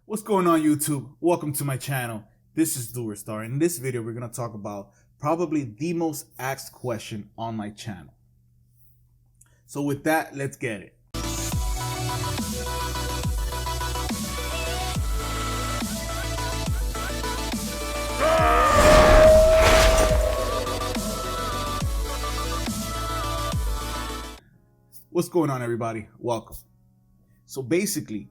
What's going on, YouTube? Welcome to my channel. This is Durostar. In this video, we're going to talk about probably the most asked question on my channel. So with that, let's get it. What's going on, everybody? Welcome. So basically,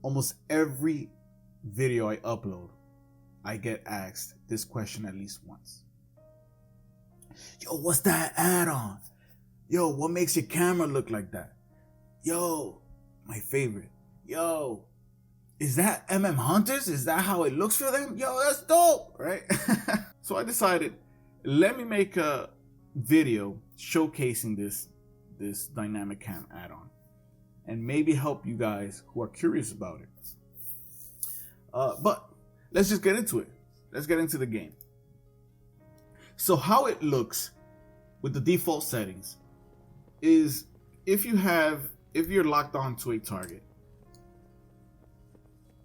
almost every video I upload, I get asked this question at least once. Yo, what's that add-on? Yo, what makes your camera look like that? Yo, my favorite. Yo, is that Hunters? Is that how it looks for them? Yo, that's dope, right? So I decided, let me make a video showcasing this DynamicCam add-on and maybe help you guys who are curious about it. But let's just get into it. Let's get into the game. So how it looks with the default settings is if you're locked on to a target,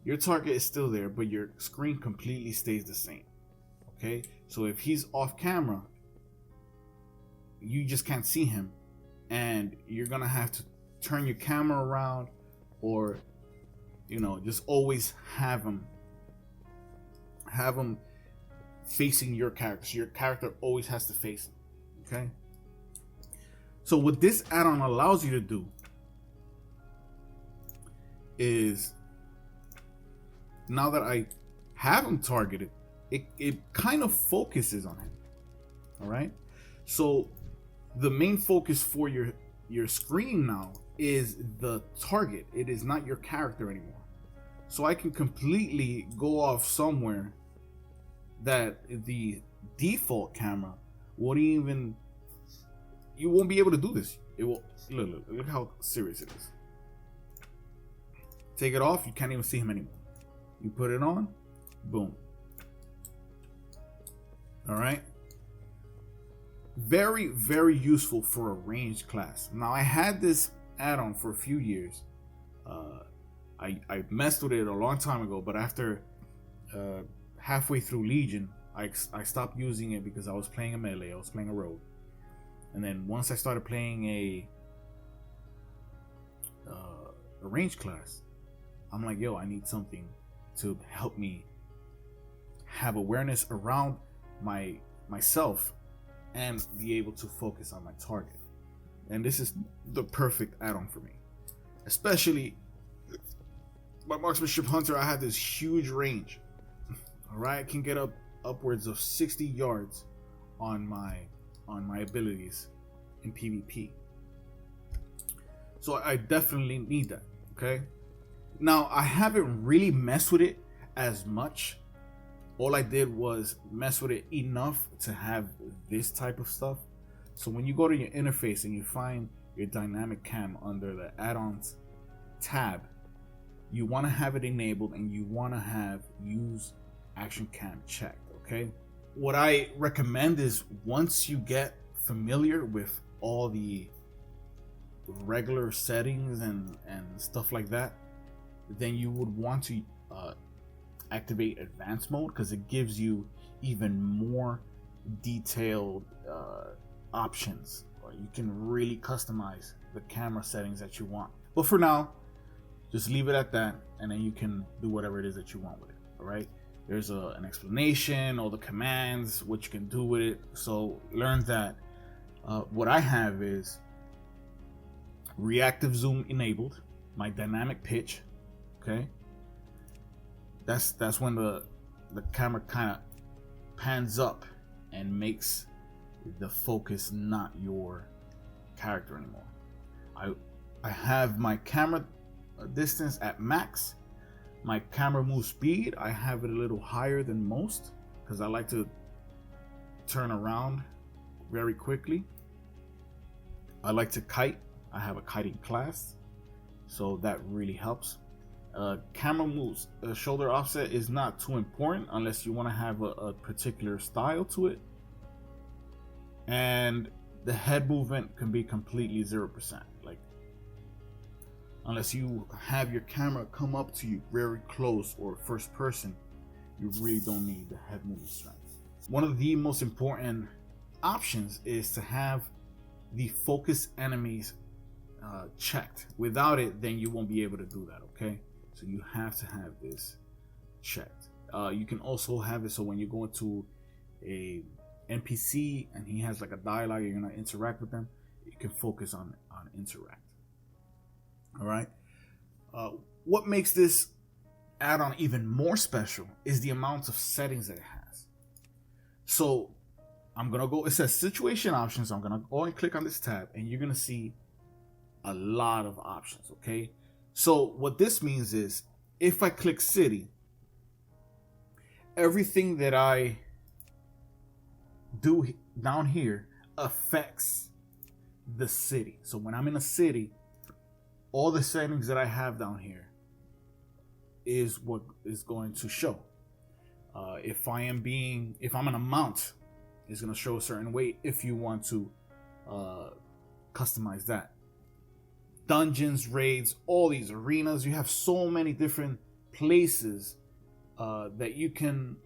your target is still there, but your screen completely stays the same. Okay? So if he's off camera, you just can't see him, and you're gonna have to turn your camera around, or just always have him facing your character. So your character always has to face him. Okay, so what this add-on allows you to do is, now that I have him targeted, it kind of focuses on him. All right, so the main focus for your screen now is the target. It is not your character anymore. So I can completely go off somewhere that the default camera wouldn't even, you won't be able to do this. It will, look how serious it is. Take it off, you can't even see him anymore. You put it on, boom. All right. Very, very useful for a ranged class. Now, I had this add-on for a few years. I messed with it a long time ago, but after halfway through Legion, I stopped using it because I was playing a melee, I was playing a rogue. And then once I started playing a ranged class, I'm like, yo, I need something to help me have awareness around myself and be able to focus on my target. And this is the perfect add-on for me. Especially my marksmanship hunter, I have this huge range. Alright, I can get upwards of 60 yards on my abilities in PvP. So I definitely need that. Okay. Now, I haven't really messed with it as much. All I did was mess with it enough to have this type of stuff. So when you go to your interface and you find your DynamicCam under the add-ons tab, you want to have it enabled and you want to have use action cam checked. Okay, what I recommend is, once you get familiar with all the regular settings and stuff like that, then you would want to activate advanced mode, because it gives you even more detailed options, or you can really customize the camera settings that you want. But for now, just leave it at that, and then you can do whatever it is that you want with it. All right, there's an explanation, all the commands, what you can do with it, so learn that. What I have is reactive zoom enabled, my dynamic pitch. Okay, that's when the camera kind of pans up and makes the focus not your character anymore. I have my camera distance at max. My camera move speed, I have it a little higher than most because I like to turn around very quickly. I like to kite. I have a kiting class, so that really helps. Camera moves, shoulder offset is not too important unless you want to have a particular style to it. And the head movement can be completely 0%. Like, unless you have your camera come up to you very close or first person, you really don't need the head movement strength. One of the most important options is to have the focus enemies checked. Without it, then you won't be able to do that, okay? So you have to have this checked. You can also have it so when you go into a NPC and he has like a dialogue, you're gonna interact with them, you can focus on interact. All right. What makes this add-on even more special is the amount of settings that it has. So I'm gonna go, it says situation options. I'm gonna go and click on this tab and you're gonna see a lot of options. Okay, so what this means is if I click city, everything that I do down here affects the city. So when I'm in a city, all the settings that I have down here is what is going to show. If I'm in a mount, it's going to show a certain way if you want to customize that. Dungeons, raids, all these arenas, you have so many different places that you can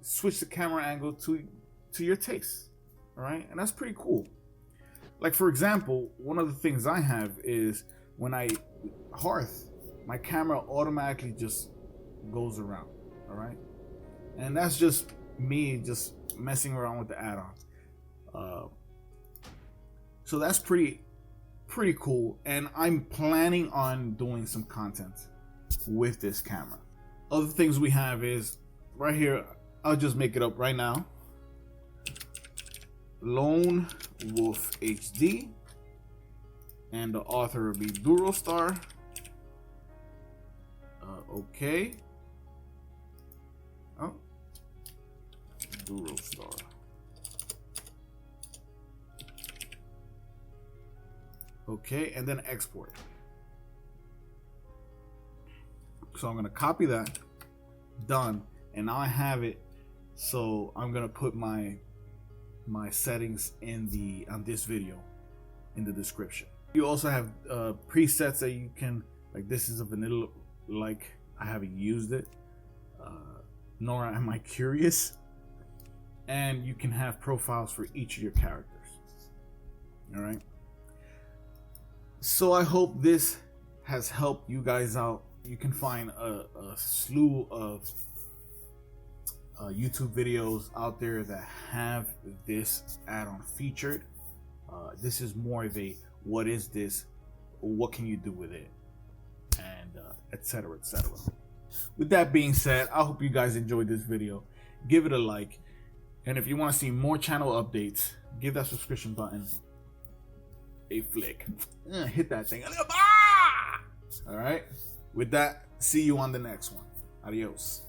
switch the camera angle to your taste. All right, and that's pretty cool. Like for example, one of the things I have is when I hearth, my camera automatically just goes around. All right, and that's just me just messing around with the add-on. So that's pretty cool, and I'm planning on doing some content with this camera. Other things we have is right here, I'll just make it up right now, Lone Wolf HD, and the author will be Durostar. Okay. Oh, Durostar. Okay, and then export. So I'm gonna copy that. Done. And now I have it. So I'm gonna put my settings on this video in the description. You also have presets that you can, like this is a vanilla, like I haven't used it, nor am I curious. And you can have profiles for each of your characters. All right. So I hope this has helped you guys out. You can find a slew of YouTube videos out there that have this add-on featured. This is more of a what is this, what can you do with it, and etc. etc. With that being said, I hope you guys enjoyed this video. Give it a like, and if you want to see more channel updates, give that subscription button a flick. Hit that thing. All right, with that, see you on the next one. Adios.